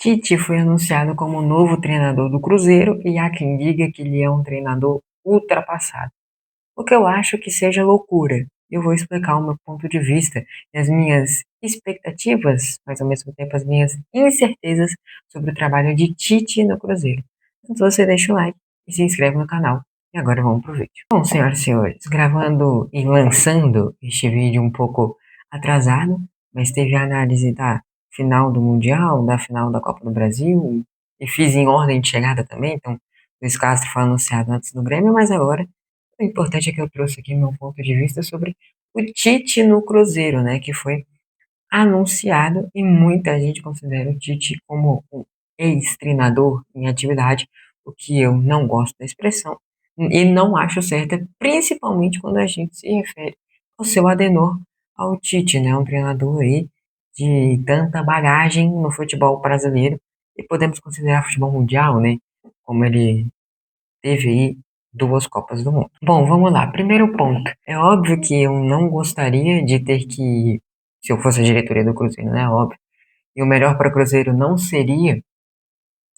Tite foi anunciado como o novo treinador do Cruzeiro e há quem diga que ele é um treinador ultrapassado. O que eu acho que seja loucura. Eu vou explicar o meu ponto de vista e as minhas expectativas, mas ao mesmo tempo as minhas incertezas sobre o trabalho de Tite no Cruzeiro. Então você deixa o like e se inscreve no canal. E agora vamos pro vídeo. Bom, senhoras e senhores, gravando e lançando este vídeo um pouco atrasado, mas teve a análise da final do Mundial, da final da Copa do Brasil, e fiz em ordem de chegada também, então Luiz Castro foi anunciado antes do Grêmio, mas agora o importante é que eu trouxe aqui meu ponto de vista sobre o Tite no Cruzeiro, né, que foi anunciado e muita gente considera o Tite como um ex-treinador em atividade, o que eu não gosto da expressão e não acho certa, principalmente quando a gente se refere ao seu Adenor, ao Tite, né, um treinador aí de tanta bagagem no futebol brasileiro e podemos considerar futebol mundial, né, como ele teve aí duas Copas do Mundo. Bom, vamos lá. Primeiro ponto. É óbvio que eu não gostaria de ter que, se eu fosse a diretoria do Cruzeiro, né? Óbvio. E o melhor para o Cruzeiro não seria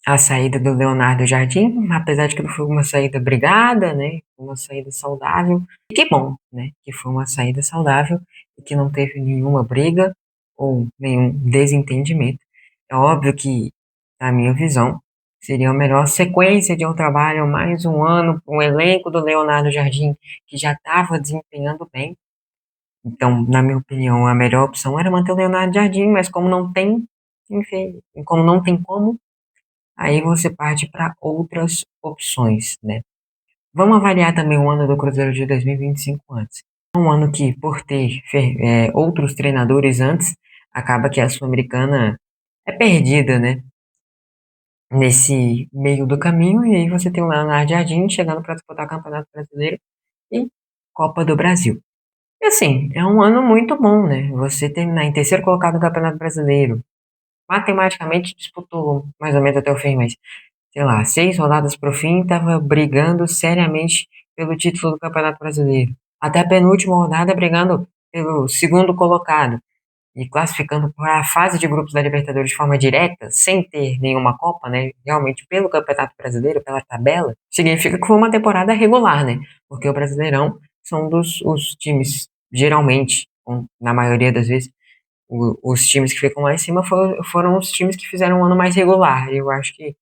a saída do Leonardo Jardim, apesar de que não foi uma saída brigada, né? Uma saída saudável. E que bom, né? Que foi uma saída saudável e que não teve nenhuma briga ou nenhum desentendimento. É óbvio que, na minha visão, seria a melhor sequência de um trabalho, mais um ano, com o elenco do Leonardo Jardim, que já estava desempenhando bem. Então, na minha opinião, a melhor opção era manter o Leonardo Jardim, mas como não tem, enfim, como não tem como, aí você parte para outras opções, né? Vamos avaliar também o ano do Cruzeiro de 2025 antes. É um ano que, por ter outros treinadores antes, acaba que a Sul-Americana é perdida, né? Nesse meio do caminho, e aí você tem o Leonardo Jardim chegando para disputar o Campeonato Brasileiro e Copa do Brasil. E assim, é um ano muito bom, né? Você terminar em terceiro colocado no Campeonato Brasileiro, matematicamente disputou mais ou menos até o fim, mas sei lá, 6 rodadas pro fim, estava brigando seriamente pelo título do Campeonato Brasileiro. Até a penúltima rodada brigando pelo segundo colocado e classificando para a fase de grupos da Libertadores de forma direta, sem ter nenhuma Copa, né? Realmente pelo Campeonato Brasileiro, pela tabela, significa que foi uma temporada regular, né? Porque o Brasileirão são dos os times, geralmente, na maioria das vezes, os times que ficam lá em cima foram os times que fizeram um ano mais regular. Eu acho que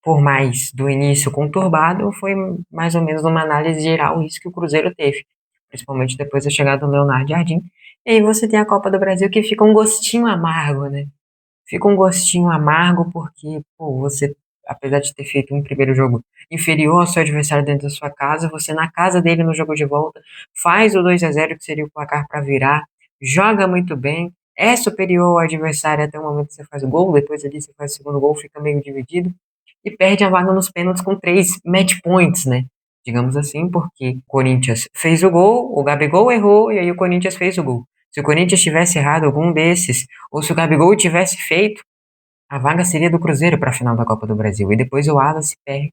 por mais do início conturbado, foi mais ou menos uma análise geral isso que o Cruzeiro teve, principalmente depois da chegada do Leonardo Jardim. E aí você tem a Copa do Brasil que fica um gostinho amargo, né? Fica um gostinho amargo porque, pô, você, apesar de ter feito um primeiro jogo inferior ao seu adversário dentro da sua casa, você na casa dele no jogo de volta faz o 2-0 que seria o placar para virar, joga muito bem, é superior ao adversário até o momento que você faz o gol, depois ali você faz o segundo gol, fica meio dividido e perde a vaga nos pênaltis com 3 match points, né? Digamos assim, porque o Corinthians fez o gol, o Gabigol errou e aí o Corinthians fez o gol. Se o Corinthians tivesse errado algum desses, ou se o Gabigol tivesse feito, a vaga seria do Cruzeiro para a final da Copa do Brasil. E depois o Wallace perde.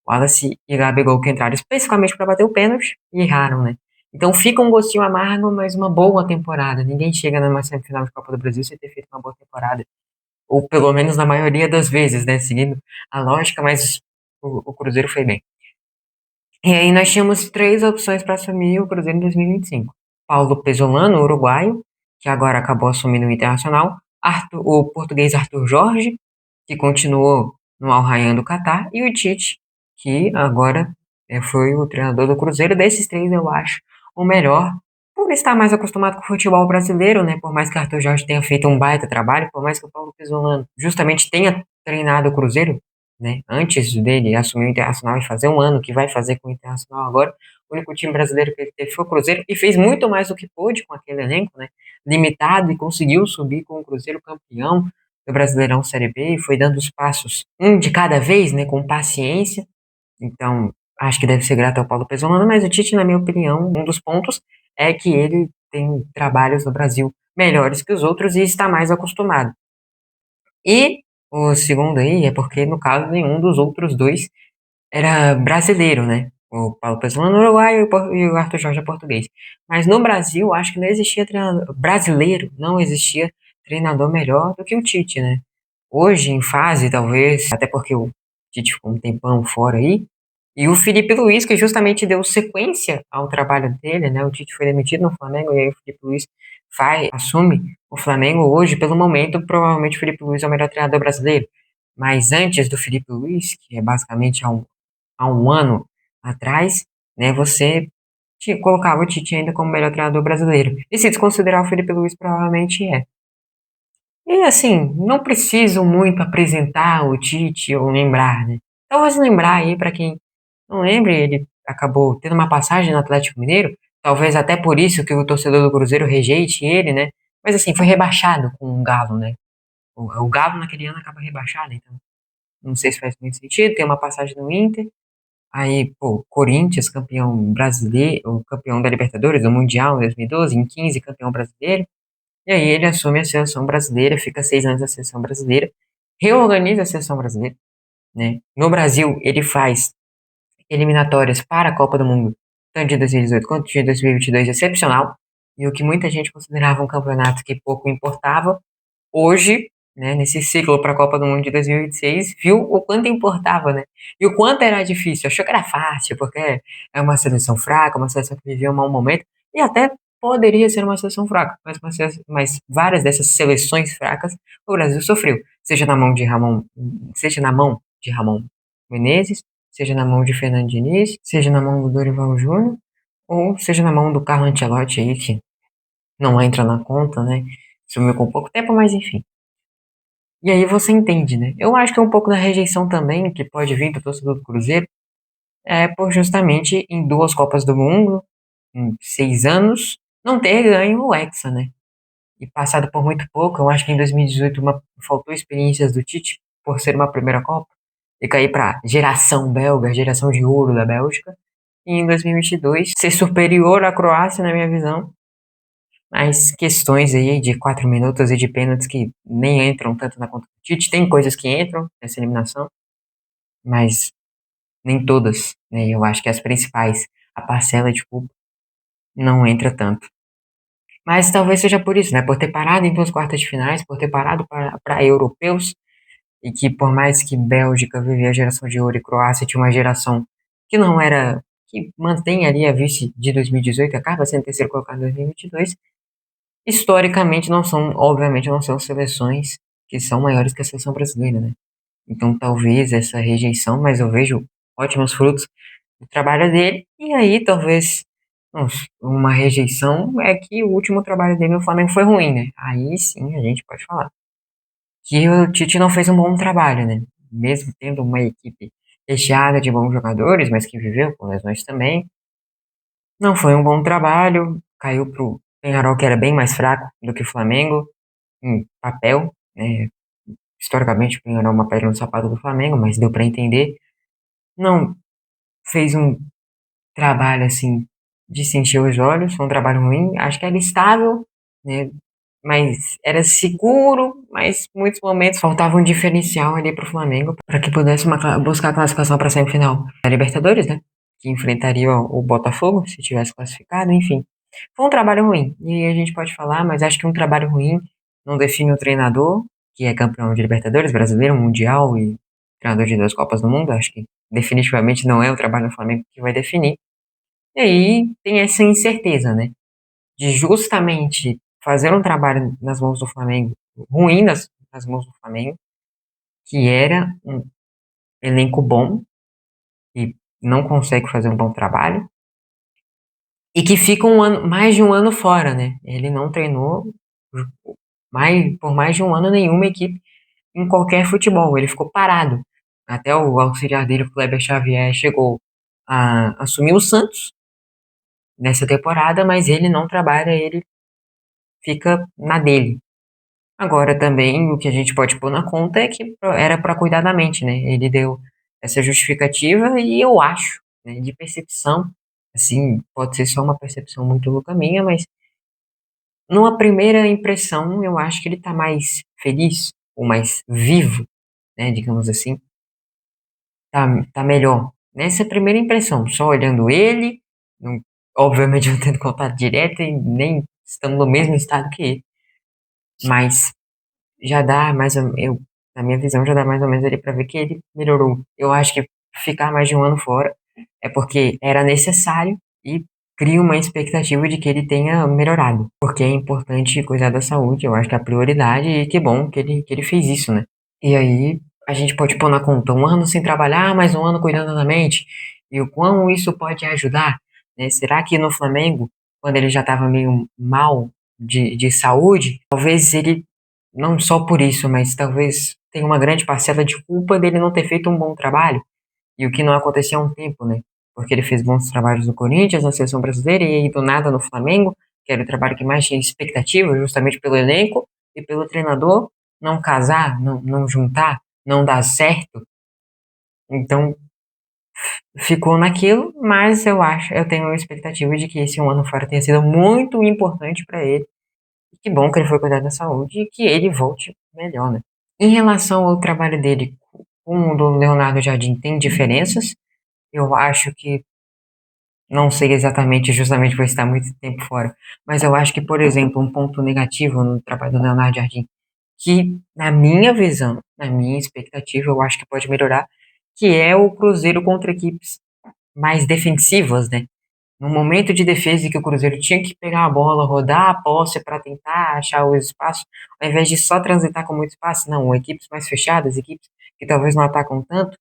O Wallace e o Gabigol que entraram especificamente para bater o pênalti e erraram, né? Então fica um gostinho amargo, mas uma boa temporada. Ninguém chega numa semifinal de Copa do Brasil sem ter feito uma boa temporada. Ou pelo menos na maioria das vezes, né? Seguindo a lógica, mas o Cruzeiro foi bem. E aí nós tínhamos 3 opções para assumir o Cruzeiro em 2025. Paulo Pesolano, uruguaio, que agora acabou assumindo o Internacional. O português Arthur Jorge, que continuou no Al Rayyan do Catar. E o Tite, que agora foi o treinador do Cruzeiro. Desses três, eu acho o melhor, por estar mais acostumado com o futebol brasileiro, né? Por mais que Arthur Jorge tenha feito um baita trabalho, por mais que o Paulo Pesolano justamente tenha treinado o Cruzeiro, né? Antes dele assumir o Internacional e fazer um ano que vai fazer com o Internacional agora, o único time brasileiro que ele teve foi o Cruzeiro e fez muito mais do que pôde com aquele elenco, né? Limitado e conseguiu subir com o Cruzeiro campeão do Brasileirão Série B e foi dando os passos um de cada vez, né? Com paciência. Então, acho que deve ser grato ao Paulo Pesolano, mas o Tite, na minha opinião, um dos pontos é que ele tem trabalhos no Brasil melhores que os outros e está mais acostumado. E o segundo aí é porque, no caso, nenhum dos outros dois era brasileiro, né? O Paulo Pesolano é uruguaio e o Arthur Jorge é português. Mas no Brasil, acho que não existia treinador brasileiro, não existia treinador melhor do que o Tite, né? hoje em fase, talvez, até porque o Tite ficou um tempão fora aí, e o Felipe Luiz, que justamente deu sequência ao trabalho dele, né? O Tite foi demitido no Flamengo, e aí o Felipe Luiz assume o Flamengo hoje. Pelo momento, provavelmente o Felipe Luiz é o melhor treinador brasileiro. Mas antes do Felipe Luiz, que é basicamente há um ano atrás, né, você colocava o Tite ainda como melhor treinador brasileiro. E se desconsiderar o Felipe Luiz, provavelmente é. E assim, não preciso muito apresentar o Tite ou lembrar, né? Talvez lembrar aí, para quem não lembra, ele acabou tendo uma passagem no Atlético Mineiro, talvez até por isso que o torcedor do Cruzeiro rejeite ele, né? Mas assim, foi rebaixado com o Galo, né? O Galo naquele ano acaba rebaixado, então não sei se faz muito sentido. Tem uma passagem no Inter, aí, pô, Corinthians, campeão brasileiro, o campeão da Libertadores, do Mundial em 2012, em 15, campeão brasileiro. E aí ele assume a seleção brasileira, fica 6 anos na seleção brasileira, reorganiza a seleção brasileira, né? No Brasil, ele faz eliminatórias para a Copa do Mundo, tanto de 2018 quanto de 2022, excepcional. E o que muita gente considerava um campeonato que pouco importava, hoje, né, nesse ciclo para a Copa do Mundo de 2026, viu o quanto importava, né? E o quanto era difícil. Achou que era fácil, porque é uma seleção fraca, uma seleção que vivia um mau momento, e até poderia ser uma seleção fraca, mas várias dessas seleções fracas o Brasil sofreu, seja na mão de Ramon Menezes, seja na mão de Fernando Diniz, seja na mão do Dorival Júnior, ou seja na mão do Carlo Ancelotti aí, que não entra na conta, né? Sumiu com pouco tempo, mas enfim. E aí você entende, né? Eu acho que é um pouco da rejeição também que pode vir do torcedor do Cruzeiro, é por justamente em 2 Copas do Mundo, em 6 anos, não ter ganho o Hexa, né? E passado por muito pouco, eu acho que em 2018 faltou experiências do Tite por ser uma primeira Copa e cair para geração belga, geração de ouro da Bélgica. E em 2022 ser superior à Croácia, na minha visão, mas questões aí de 4 minutos e de pênaltis que nem entram tanto na conta do Tite. Tem coisas que entram nessa eliminação, mas nem todas, né? Eu acho que as principais, a parcela de culpa, não entra tanto. Mas talvez seja por isso, né? Por ter parado em 2 quartas de finais, por ter parado para europeus, e que por mais que Bélgica vivia a geração de ouro e Croácia tinha uma geração que não era, que mantém ali a vice de 2018, acaba sendo terceiro colocado em 2022, historicamente não são, obviamente não são seleções que são maiores que a seleção brasileira, né? Então talvez essa rejeição, mas eu vejo ótimos frutos do trabalho dele, e aí talvez uma rejeição é que o último trabalho dele no Flamengo foi ruim, né? Aí sim a gente pode falar que o Tite não fez um bom trabalho, né? Mesmo tendo uma equipe recheada de bons jogadores, mas que viveu com lesões também, não foi um bom trabalho, caiu pro Penharol, que era bem mais fraco do que o Flamengo, em papel, né? Historicamente, o Penharol é uma pedra no sapato do Flamengo, mas deu para entender. Não fez um trabalho, assim, de sentir os olhos, foi um trabalho ruim, acho que era estável, né? Mas era seguro, mas em muitos momentos faltava um diferencial ali pro Flamengo para que pudesse buscar a classificação para a semifinal da Libertadores, né? Que enfrentaria o Botafogo se tivesse classificado, enfim. Foi um trabalho ruim, e a gente pode falar, mas acho que um trabalho ruim não define o treinador, que é campeão de Libertadores, brasileiro, mundial e treinador de 2 Copas do Mundo. Acho que definitivamente não é o trabalho do Flamengo que vai definir. E aí tem essa incerteza, né? De justamente fazer um trabalho nas mãos do Flamengo, ruim nas mãos do Flamengo, que era um elenco bom e não consegue fazer um bom trabalho, e que fica mais de um ano fora, né? Ele não treinou por mais de um ano nenhuma equipe em qualquer futebol, ele ficou parado. Até o auxiliar dele, o Kleber Xavier, chegou a assumir o Santos nessa temporada, mas ele não trabalha, ele fica na dele. Agora também o que a gente pode pôr na conta é que era para cuidar da mente, né? Ele deu essa justificativa e eu acho, né, de percepção, assim, pode ser só uma percepção muito louca minha, mas numa primeira impressão eu acho que ele tá mais feliz ou mais vivo, né, digamos assim, tá melhor. Nessa primeira impressão, só olhando ele, não- obviamente não tendo contato direto e nem estando no mesmo estado que ele, mas já dá mais na minha visão, já dá mais ou menos ali pra ver que ele melhorou. Eu acho que ficar mais de um ano fora é porque era necessário e cria uma expectativa de que ele tenha melhorado, porque é importante cuidar da saúde, eu acho que é a prioridade e que bom que ele fez isso, né? E aí a gente pode pôr na conta um ano sem trabalhar, mais um ano cuidando da mente, e o quão isso pode ajudar, né? Será que no Flamengo, quando ele já estava meio mal de saúde, talvez ele, não só por isso, mas talvez tenha uma grande parcela de culpa dele não ter feito um bom trabalho, e o que não acontecia há um tempo, né? Porque ele fez bons trabalhos no Corinthians, na seleção brasileira, e aí do nada no Flamengo, que era o trabalho que mais tinha expectativa, justamente pelo elenco e pelo treinador, não casar, não juntar, não dar certo. Então ficou naquilo, mas eu tenho uma expectativa de que esse um ano fora tenha sido muito importante para ele. E que bom que ele foi cuidar da saúde e que ele volte melhor, né? Em relação ao trabalho dele com o do Leonardo Jardim, tem diferenças. Eu acho que não sei exatamente, justamente por estar muito tempo fora, mas eu acho que, por exemplo, um ponto negativo no trabalho do Leonardo Jardim, que na minha visão, na minha expectativa, eu acho que pode melhorar, que é o Cruzeiro contra equipes mais defensivas, né? No momento de defesa em que o Cruzeiro tinha que pegar a bola, rodar a posse para tentar achar o espaço, ao invés de só transitar com muito espaço, não, equipes mais fechadas, equipes que talvez não atacam tanto,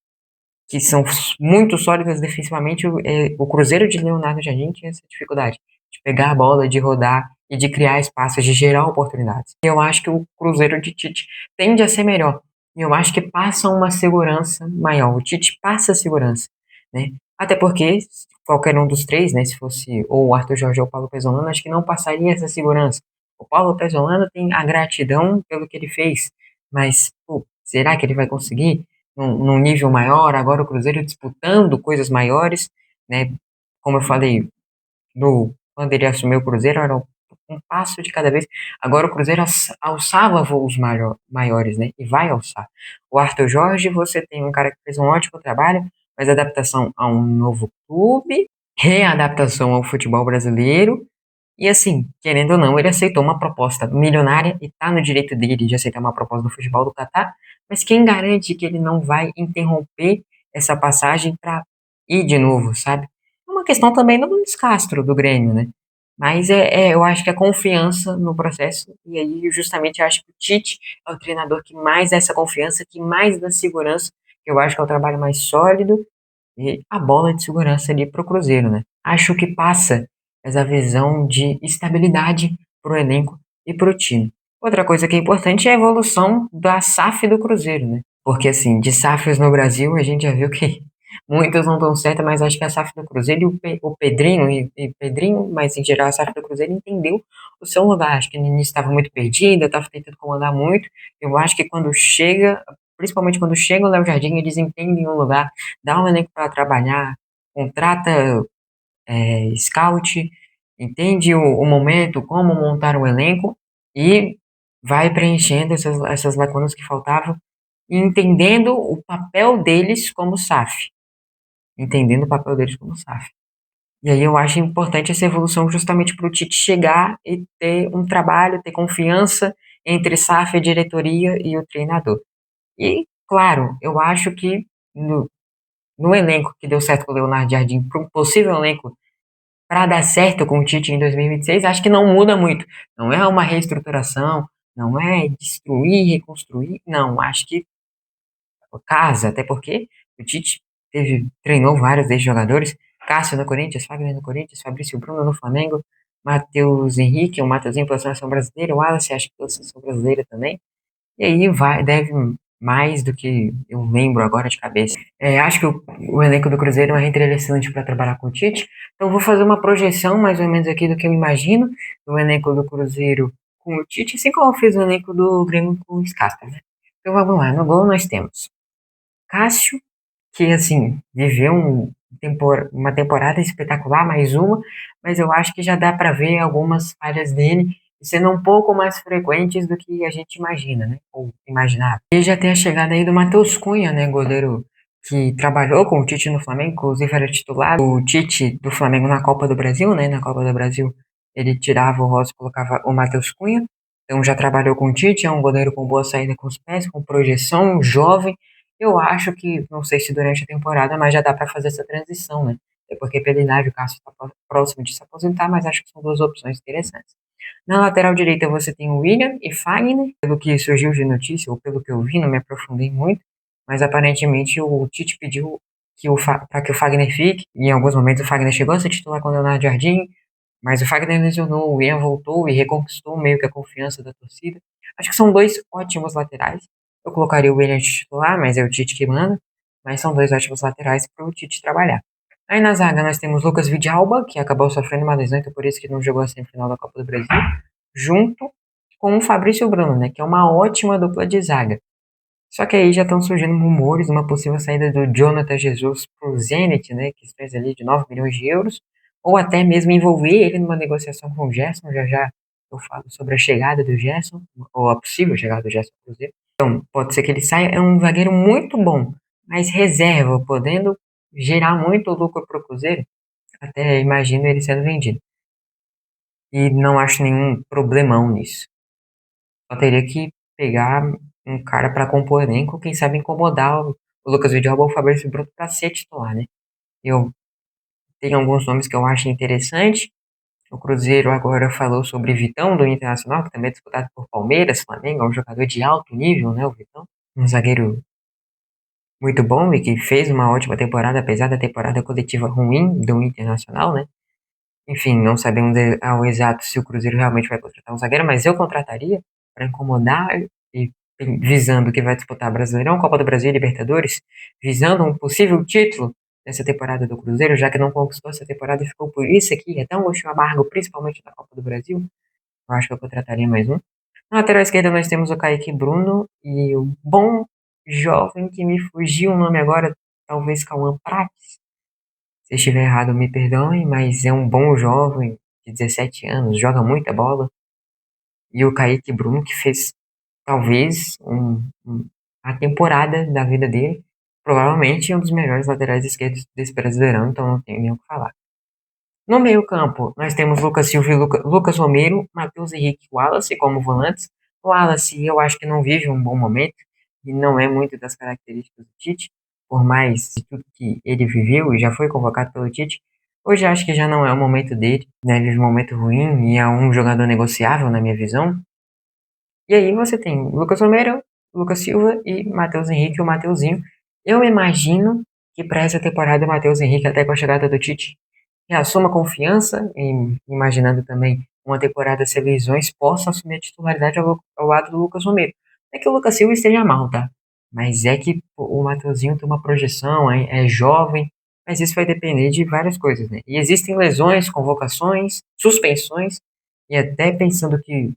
que são muito sólidas defensivamente, o Cruzeiro de Leonardo Jardim tinha essa dificuldade de pegar a bola, de rodar e de criar espaços, de gerar oportunidades. Eu acho que o Cruzeiro de Tite tende a ser melhor. E eu acho que passa uma segurança maior. O Tite passa segurança, né? Até porque qualquer um dos três, né, se fosse ou o Arthur Jorge ou o Paulo Pesolano, acho que não passaria essa segurança. O Paulo Pesolano tem a gratidão pelo que ele fez, mas pô, será que ele vai conseguir? Num nível maior, agora o Cruzeiro disputando coisas maiores, né? Como eu falei, quando ele assumiu o Cruzeiro, era um passo de cada vez. Agora o Cruzeiro alçava voos maiores, né? E vai alçar. O Arthur Jorge, você tem um cara que fez um ótimo trabalho, mas adaptação a um novo clube, readaptação ao futebol brasileiro, e assim, querendo ou não, ele aceitou uma proposta milionária e tá no direito dele de aceitar uma proposta do futebol do Catar, mas quem garante que ele não vai interromper essa passagem para ir de novo, sabe? É uma questão também do Luiz Castro, do Grêmio, né? Mas eu acho que a confiança no processo, e aí justamente eu acho que o Tite é o treinador que mais dá essa confiança, que mais dá segurança, que eu acho que é o trabalho mais sólido, e a bola de segurança ali para o Cruzeiro, né? Acho que passa essa visão de estabilidade para o elenco e para o time. Outra coisa que é importante é a evolução da SAF do Cruzeiro, né? Porque, assim, de SAFs no Brasil, a gente já viu que muitas não dão certo, mas acho que a SAF do Cruzeiro e o Pedrinho, e Pedrinho, mas em geral a SAF do Cruzeiro entendeu o seu lugar. Acho que no início estava muito perdida, estava tentando comandar muito. Eu acho que quando chega, principalmente quando chega o Léo Jardim, eles entendem o lugar, dá um elenco para trabalhar, contrata scout, entende o momento, como montar o elenco e vai preenchendo essas lacunas que faltavam e entendendo o papel deles como SAF. Entendendo o papel deles como SAF. E aí eu acho importante essa evolução justamente para o Tite chegar e ter um trabalho, ter confiança entre SAF, a diretoria e o treinador. E, claro, eu acho que no elenco que deu certo com o Leonardo Jardim, para um possível elenco para dar certo com o Tite em 2026, acho que não muda muito. Não é uma reestruturação, não é destruir, reconstruir, não. Acho que casa, até porque o Tite treinou vários desses jogadores. Cássio no Corinthians, Fagner no Corinthians, Fabrício Bruno no Flamengo, Matheus Henrique, o Matheusinho pela seleção brasileira, o Wallace acho que pela seleção brasileira também. E aí deve mais do que eu lembro agora de cabeça. Acho que o elenco do Cruzeiro é interessante para trabalhar com o Tite. Então vou fazer uma projeção mais ou menos aqui do que eu imagino do elenco do Cruzeiro com o Tite, assim como eu fiz o elenco do Grêmio com o Scarpa, né? Então vamos lá, no gol nós temos Cássio, que assim, viveu uma temporada espetacular, mais uma, mas eu acho que já dá para ver algumas falhas dele sendo um pouco mais frequentes do que a gente imagina, né? Ou imaginava. E já tem a chegada aí do Matheus Cunha, né, goleiro que trabalhou com o Tite no Flamengo, inclusive era titular do Tite do Flamengo na Copa do Brasil, né? Na Copa do Brasil ele tirava o Rosa e colocava o Matheus Cunha. Então já trabalhou com o Tite, é um goleiro com boa saída com os pés, com projeção, jovem. Eu acho que, não sei se durante a temporada, mas já dá para fazer essa transição, né? É porque pela idade o Cássio está próximo de se aposentar, mas acho que são duas opções interessantes. Na lateral direita você tem o William e Fagner, pelo que surgiu de notícia, ou pelo que eu vi, não me aprofundei muito, mas aparentemente o Tite pediu para que o Fagner fique. Em alguns momentos o Fagner chegou a ser titular com o Leonardo Jardim, mas o Fagner lesionou, o William voltou e reconquistou meio que a confiança da torcida. Acho que são dois ótimos laterais. Eu colocaria o William de titular, mas é o Tite que manda. Mas são dois ótimos laterais para o Tite trabalhar. Aí na zaga nós temos Lucas Vidalba, que acabou sofrendo uma lesão, então por isso que não jogou a semifinal da Copa do Brasil, junto com o Fabrício Bruno, né, que é uma ótima dupla de zaga. Só que aí já estão surgindo rumores de uma possível saída do Jonathan Jesus para o Zenit, né, que fez ali de 9 milhões de euros, ou até mesmo envolver ele numa negociação com o Gerson. Já já eu falo sobre a chegada do Gerson, ou a possível chegada do Gerson, inclusive. Então, pode ser que ele saia. É um zagueiro muito bom, mas reserva, podendo gerar muito lucro para o Cruzeiro. Até imagino ele sendo vendido. E não acho nenhum problemão nisso. Só teria que pegar um cara para compor o elenco, quem sabe incomodar o Lucas Vidal ou o Fabrício Bruno para ser titular, né? Eu tenho alguns nomes que eu acho interessante. O Cruzeiro agora falou sobre Vitão do Internacional, que também é disputado por Palmeiras, Flamengo, é um jogador de alto nível, né, o Vitão. Um zagueiro muito bom e que fez uma ótima temporada, apesar da temporada coletiva ruim do Internacional, né? Enfim, não sabemos ao exato se o Cruzeiro realmente vai contratar um zagueiro, mas eu contrataria para incomodar e visando que vai disputar Brasileirão, Copa do Brasil e Libertadores, visando um possível título nessa temporada do Cruzeiro, já que não conquistou essa temporada e ficou por isso aqui, é tão gostinho amargo, principalmente na Copa do Brasil. Eu acho que eu contrataria mais um. Na lateral esquerda nós temos o Kaique Bruno e o bom jovem que me fugiu o nome agora, talvez Cauã Prates. Se eu estiver errado, me perdoem, mas é um bom jovem de 17 anos, joga muita bola. E o Kaique Bruno, que fez talvez a temporada da vida dele, provavelmente um dos melhores laterais esquerdos desse Brasileirão, então não tenho nem o que falar. No meio-campo, nós temos Lucas Silva e Lucas Romero, Matheus Henrique e Wallace como volantes. O Wallace, eu acho que não vive um bom momento e não é muito das características do Tite, por mais de tudo que ele viveu e já foi convocado pelo Tite. Hoje acho que já não é o momento dele, né? Vive um momento ruim e é um jogador negociável na minha visão. E aí você tem Lucas Romero, Lucas Silva e Matheus Henrique, o Mateuzinho. Eu imagino que para essa temporada o Matheus Henrique, até com a chegada do Tite, reassuma confiança, imaginando também uma temporada sem lesões, possa assumir a titularidade ao lado do Lucas Romero. Não é que o Lucas Silva esteja mal, tá? Mas é que o Mateuzinho tem uma projeção, é jovem, mas isso vai depender de várias coisas, né? E existem lesões, convocações, suspensões, e até pensando que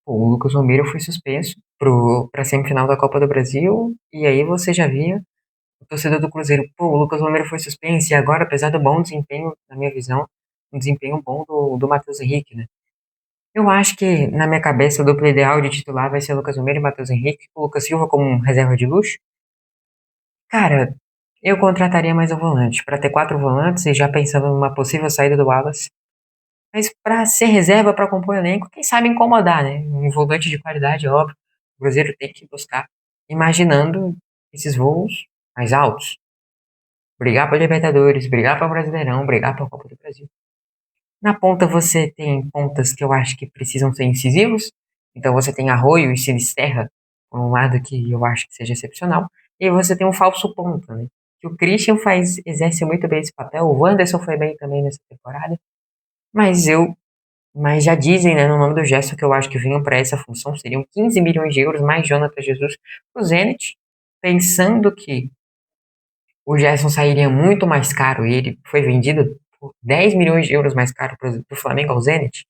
o Lucas Romero foi suspenso para a semifinal da Copa do Brasil, e aí você já via o torcedor do Cruzeiro, pô, o Lucas Romero foi suspenso, e agora, apesar do bom desempenho, na minha visão, um desempenho bom do Matheus Henrique, né? Eu acho que, na minha cabeça, o duplo ideal de titular vai ser Lucas Romero e Matheus Henrique, o Lucas Silva como um reserva de luxo. Cara, eu contrataria mais um volante, para ter quatro volantes e já pensando numa possível saída do Wallace. Mas para ser reserva, para compor elenco, quem sabe incomodar, né? Um volante de qualidade, óbvio. O Cruzeiro tem que buscar, imaginando esses voos mais altos. Brigar para Libertadores, brigar para Brasileirão, brigar para a Copa do Brasil. Na ponta você tem pontas que eu acho que precisam ser incisivos. Então você tem Arroio e Sinisterra, por um lado que eu acho que seja excepcional. E aí você tem um falso ponta, né? Que o Christian exerce muito bem esse papel. O Wanderson foi bem também nessa temporada. Mas mas já dizem, né, no nome do gesto que eu acho que vinham para essa função seriam 15 milhões de euros mais Jonathan Jesus pro Zenit, pensando que o Gerson sairia muito mais caro e ele foi vendido por 10 milhões de euros mais caro para o Flamengo ao Zenit,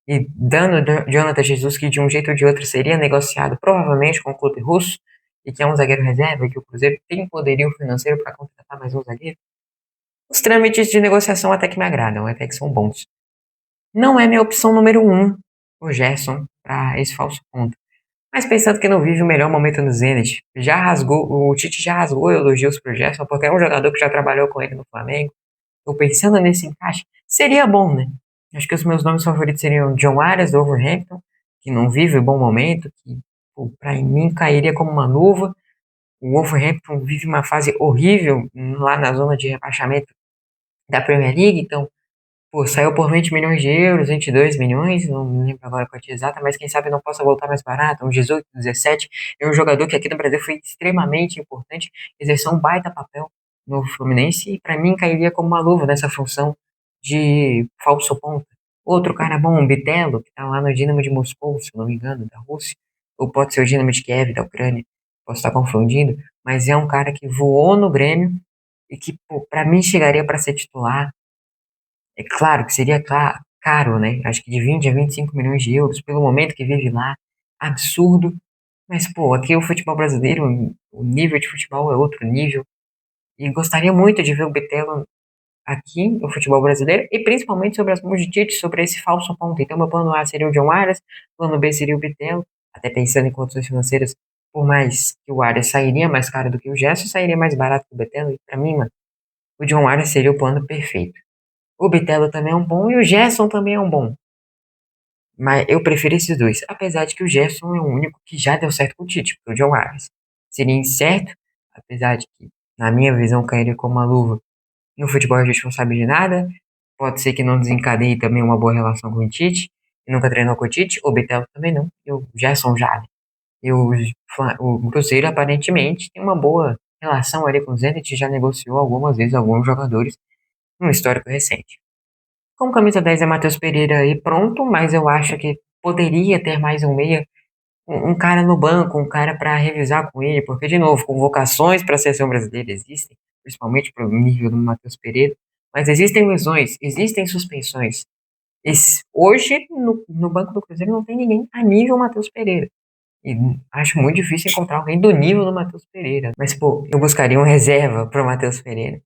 e dando Jonathan Jesus, que de um jeito ou de outro seria negociado provavelmente com o clube russo, e que é um zagueiro reserva, e que o Cruzeiro tem poderio financeiro para contratar mais um zagueiro, os trâmites de negociação até que me agradam, até que são bons. Não é minha opção número um, o Gerson, para esse falso ponto. Mas pensando que não vive o melhor momento no Zenit, o Tite já rasgou elogios pro Gerson, porque é um jogador que já trabalhou com ele no Flamengo. Tô pensando nesse encaixe, seria bom, né? Acho que os meus nomes favoritos seriam John Arias, do Wolverhampton, que não vive um bom momento, que para mim cairia como uma luva. O Wolverhampton vive uma fase horrível lá na zona de rebaixamento da Premier League, então, pô, saiu por 20 milhões de euros, 22 milhões, não me lembro agora a quantia exata, mas quem sabe não possa voltar mais barato, uns 18, 17. É um jogador que aqui no Brasil foi extremamente importante, exerceu um baita papel no Fluminense e para mim cairia como uma luva nessa função de falso ponta. Outro cara bom, um Bitelo, que tá lá no Dinamo de Moscou, se não me engano, da Rússia, ou pode ser o Dinamo de Kiev, da Ucrânia, posso estar confundindo, mas é um cara que voou no Grêmio e que, pô, para mim chegaria para ser titular. É claro que seria caro, né? Acho que de 20 a 25 milhões de euros pelo momento que vive lá. Absurdo. Mas, pô, aqui o futebol brasileiro, o nível de futebol é outro nível. E gostaria muito de ver o Bitelo aqui no futebol brasileiro e principalmente sobre as mãos de Tite, sobre esse falso ponto. Então, meu plano A seria o John Arias, plano B seria o Bitelo, até pensando em condições financeiras, por mais que o Arias sairia mais caro do que o Gerson, sairia mais barato que o Bitelo. E pra mim, mano, o John Arias seria o plano perfeito. O Bitelo também é um bom e o Gerson também é um bom. Mas eu prefiro esses dois. Apesar de que o Gerson é o único que já deu certo com o Tite, porque o John Arias seria incerto, apesar de que, na minha visão, cairia como uma luva. No futebol a gente não sabe de nada. Pode ser que não desencadeie também uma boa relação com o Tite. E nunca treinou com o Tite. O Bitelo também não. E o Gerson já, né? E o Cruzeiro aparentemente tem uma boa relação ali com o Zenit. Já negociou algumas vezes alguns jogadores no histórico recente. Com camisa 10 é Matheus Pereira e pronto, mas eu acho que poderia ter mais um meia, um cara no banco, um cara para revisar com ele, porque, de novo, convocações para a seleção brasileira existem, principalmente para o nível do Matheus Pereira, mas existem lesões, existem suspensões. Hoje, no banco do Cruzeiro, não tem ninguém a nível Matheus Pereira. E acho muito difícil encontrar alguém do nível do Matheus Pereira. Mas, pô, eu buscaria um reserva para o Matheus Pereira.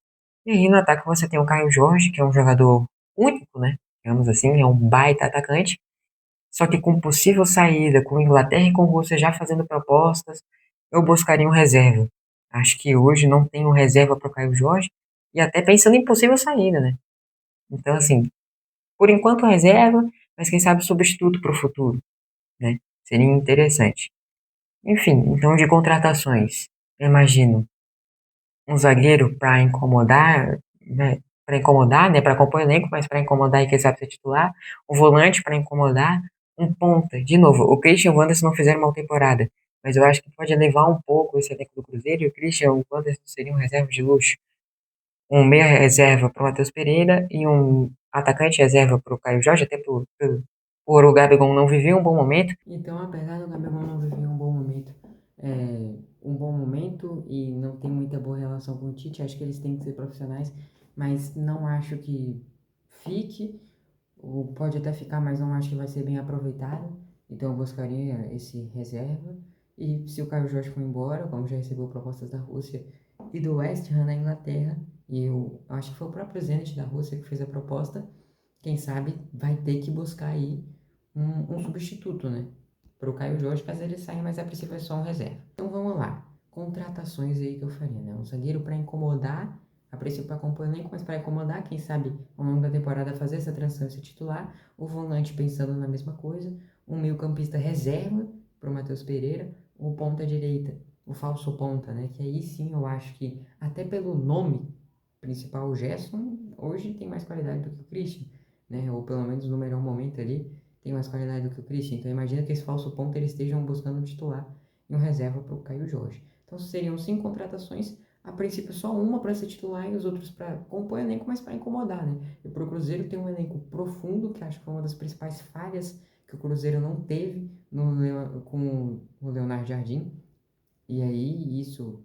E aí no ataque você tem o Caio Jorge, que é um jogador único, né? Digamos assim, é um baita atacante. Só que com possível saída, com Inglaterra e com Rússia já fazendo propostas, eu buscaria um reserva. Acho que hoje não tem um reserva para o Caio Jorge. E até pensando em possível saída, né? Então, assim, por enquanto reserva, mas quem sabe substituto para o futuro, né? Seria interessante. Enfim, então de contratações, eu imagino um zagueiro para incomodar, né? Para compor elenco, mas para incomodar e quem sabe ser titular. Um volante para incomodar. Um ponta. De novo, o Christian e o Wanderson não fizeram uma temporada, mas eu acho que pode levar um pouco esse elenco do Cruzeiro e o Christian e o Wanderson seriam reserva de luxo. Um meia reserva para o Matheus Pereira e um atacante reserva para o Caio Jorge, até por o Gabigol não viver um bom momento. Então, apesar do Gabigol não viver um bom momento e não tem muita boa relação com o Tite, acho que eles têm que ser profissionais, mas não acho que fique, ou pode até ficar, mas não acho que vai ser bem aproveitado. Então eu buscaria esse reserva. E se o Caio Jorge for embora, como já recebeu propostas da Rússia e do West Ham na Inglaterra, e eu acho que foi o próprio Zenit da Rússia que fez a proposta, quem sabe vai ter que buscar aí um substituto, né? Para o Caio Jorge, caso ele saia, mas a princípio é só um reserva. Então vamos lá. Contratações aí que eu faria, né? Um zagueiro para incomodar, a princípio para compor elenco, mas para incomodar, quem sabe ao longo da temporada fazer essa transferência titular. O volante pensando na mesma coisa. Um meio-campista reserva para o Matheus Pereira. O ponta direita, o falso ponta, né? Que aí sim eu acho que, até pelo nome principal, o Gerson, hoje tem mais qualidade do que o Christian, né? Ou pelo menos no melhor momento ali, tem mais qualidade do que o Christian. Então imagina que esse falso ponta eles estejam buscando um titular e um reserva para o Caio Jorge. Então seriam 5 contratações, a princípio só uma para ser titular e os outros para compor elenco, mas para incomodar, né? E para o Cruzeiro tem um elenco profundo, que acho que foi uma das principais falhas que o Cruzeiro não teve com o Leonardo Jardim. E aí isso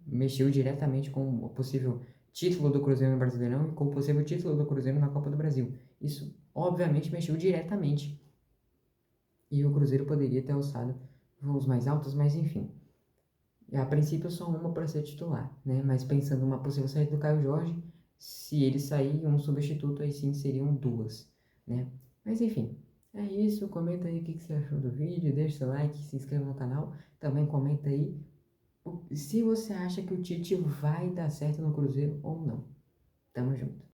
mexeu diretamente com o possível título do Cruzeiro no Brasileirão e com o possível título do Cruzeiro na Copa do Brasil. Isso, obviamente, mexeu diretamente. E o Cruzeiro poderia ter alçado voos mais altos, mas enfim. A princípio, só uma para ser titular, né? Mas pensando numa possível saída do Caio Jorge, se ele sair, um substituto, aí sim seriam duas, né? Mas enfim, é isso. Comenta aí o que você achou do vídeo, deixa seu like, se inscreva no canal. Também comenta aí se você acha que o Tite vai dar certo no Cruzeiro ou não. Tamo junto.